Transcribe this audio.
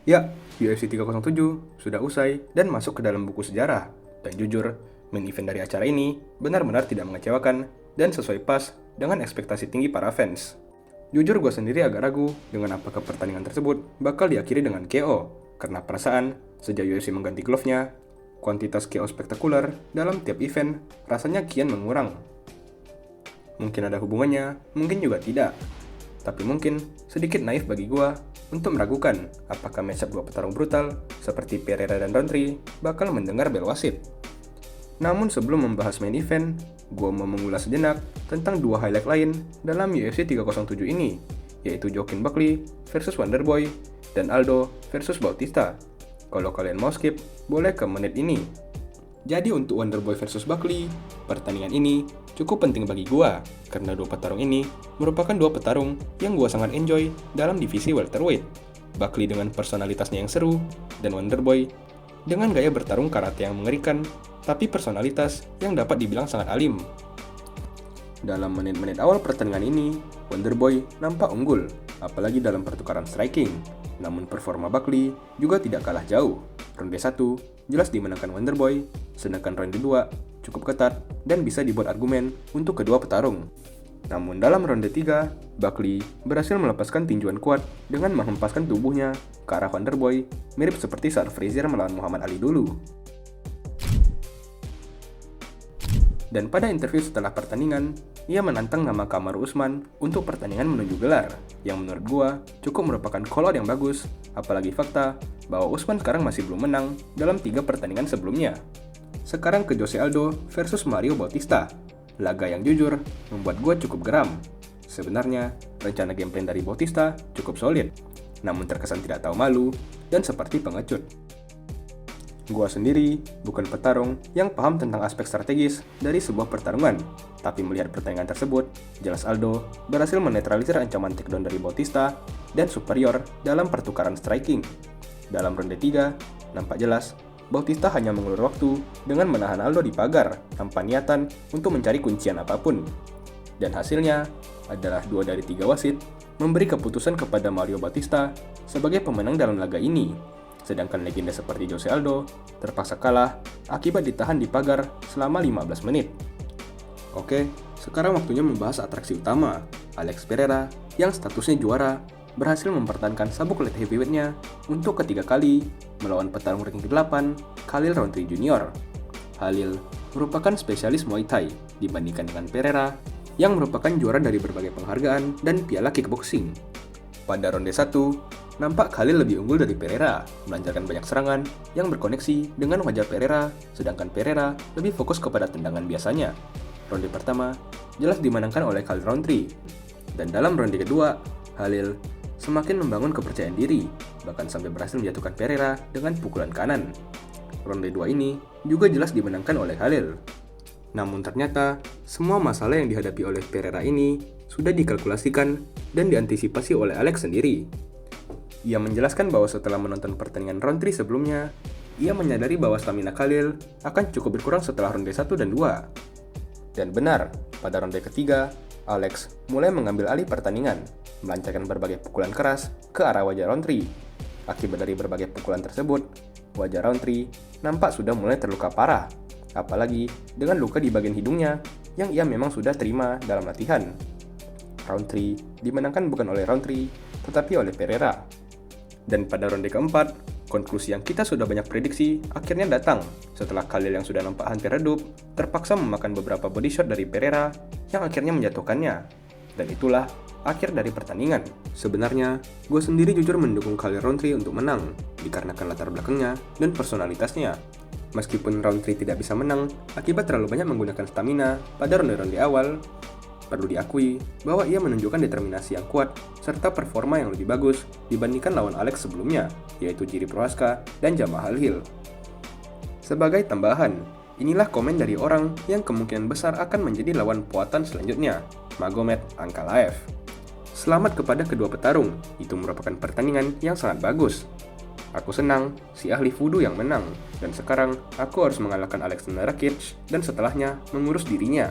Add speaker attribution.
Speaker 1: Ya, UFC 307 sudah usai dan masuk ke dalam buku sejarah. Dan jujur, main event dari acara ini benar-benar tidak mengecewakan dan sesuai pas dengan ekspektasi tinggi para fans. Jujur gue sendiri agak ragu dengan apakah pertandingan tersebut bakal diakhiri dengan KO, karena perasaan sejak UFC mengganti glove-nya, kuantitas KO spektakuler dalam tiap event rasanya kian mengurang. Mungkin ada hubungannya, mungkin juga tidak. Tapi mungkin sedikit naif bagi gua untuk meragukan apakah matchup dua petarung brutal seperti Pereira dan Rountree bakal mendengar bel wasit. Namun sebelum membahas main event, gua mau mengulas sejenak tentang dua highlight lain dalam UFC 307 ini, yaitu Joaquin Buckley versus Wonderboy dan Aldo versus Bautista. Kalau kalian mau skip, boleh ke menit ini. Jadi untuk Wonderboy versus Buckley, pertandingan ini cukup penting bagi gua karena dua petarung ini merupakan dua petarung yang gua sangat enjoy dalam divisi welterweight. Buckley dengan personalitasnya yang seru dan Wonderboy dengan gaya bertarung karate yang mengerikan tapi personalitas yang dapat dibilang sangat alim. Dalam menit-menit awal pertandingan ini, Wonderboy nampak unggul, apalagi dalam pertukaran striking. Namun performa Buckley juga tidak kalah jauh. Ronde 1 jelas dimenangkan Wonderboy, sedangkan ronde 2 cukup ketat dan bisa dibuat argumen untuk kedua petarung. Namun dalam ronde 3, Buckley berhasil melepaskan tinjuan kuat dengan menghempaskan tubuhnya ke arah Wonderboy, mirip seperti saat Frazier melawan Muhammad Ali dulu. Dan pada interview setelah pertandingan, ia menantang nama Kamaru Usman untuk pertandingan menuju gelar, yang menurut gua cukup merupakan call out yang bagus, apalagi fakta bahwa Usman sekarang masih belum menang dalam 3 pertandingan sebelumnya. Sekarang ke Jose Aldo versus Mario Bautista, laga yang jujur membuat gua cukup geram. Sebenarnya, rencana game plan dari Bautista cukup solid, namun terkesan tidak tahu malu dan seperti pengecut. Gua sendiri bukan petarung yang paham tentang aspek strategis dari sebuah pertarungan, tapi melihat pertandingan tersebut, jelas Aldo berhasil menetralisir ancaman takedown dari Bautista dan superior dalam pertukaran striking. Dalam ronde 3, nampak jelas Bautista hanya mengulur waktu dengan menahan Aldo di pagar tanpa niatan untuk mencari kuncian apapun. Dan hasilnya adalah 2 dari 3 wasit memberi keputusan kepada Mario Bautista sebagai pemenang dalam laga ini. Sedangkan legenda seperti Jose Aldo terpaksa kalah akibat ditahan di pagar selama 15 menit. Oke, sekarang waktunya membahas atraksi utama, Alex Pereira yang statusnya juara berhasil mempertahankan sabuk light heavyweight-nya untuk ketiga kali melawan petarung ranking ke-8, Khalil Rountree Jr. Khalil merupakan spesialis Muay Thai dibandingkan dengan Pereira yang merupakan juara dari berbagai penghargaan dan piala kickboxing. Pada ronde 1, nampak Khalil lebih unggul dari Pereira, melancarkan banyak serangan yang berkoneksi dengan wajah Pereira, sedangkan Pereira lebih fokus kepada tendangan biasanya. Ronde pertama jelas dimenangkan oleh Khalil Rountree, dan dalam ronde kedua, Khalil semakin membangun kepercayaan diri, bahkan sampai berhasil menjatuhkan Pereira dengan pukulan kanan. Ronde 2 ini juga jelas dimenangkan oleh Khalil. Namun ternyata, semua masalah yang dihadapi oleh Pereira ini sudah dikalkulasikan dan diantisipasi oleh Alex sendiri. Ia menjelaskan bahwa setelah menonton pertandingan Rountree sebelumnya, ia menyadari bahwa stamina Khalil akan cukup berkurang setelah ronde 1 dan 2. Dan benar, pada ronde ketiga, Alex mulai mengambil alih pertandingan, melancarkan berbagai pukulan keras ke arah wajah Rountree. Akibat dari berbagai pukulan tersebut, wajah Rountree nampak sudah mulai terluka parah, apalagi dengan luka di bagian hidungnya yang ia memang sudah terima dalam latihan. Rountree dimenangkan bukan oleh Rountree, tetapi oleh Pereira. Dan pada ronde keempat, konklusi yang kita sudah banyak prediksi akhirnya datang setelah Khalil yang sudah nampak hampir redup terpaksa memakan beberapa body shot dari Pereira yang akhirnya menjatuhkannya. Dan itulah akhir dari pertandingan. Sebenarnya, gue sendiri jujur mendukung Khalil Rountree untuk menang dikarenakan latar belakangnya dan personalitasnya. Meskipun Rountree tidak bisa menang akibat terlalu banyak menggunakan stamina pada ronde-ronde awal, perlu diakui bahwa ia menunjukkan determinasi yang kuat serta performa yang lebih bagus dibandingkan lawan Alex sebelumnya, yaitu Jiri Prochazka dan Jamal Hill. Sebagai tambahan, inilah komen dari orang yang kemungkinan besar akan menjadi lawan Poatan selanjutnya, Magomed Ankalaev. Selamat kepada kedua petarung, itu merupakan pertandingan yang sangat bagus. Aku senang si ahli Voodoo yang menang, dan sekarang aku harus mengalahkan Alexander Rakic dan setelahnya mengurus dirinya.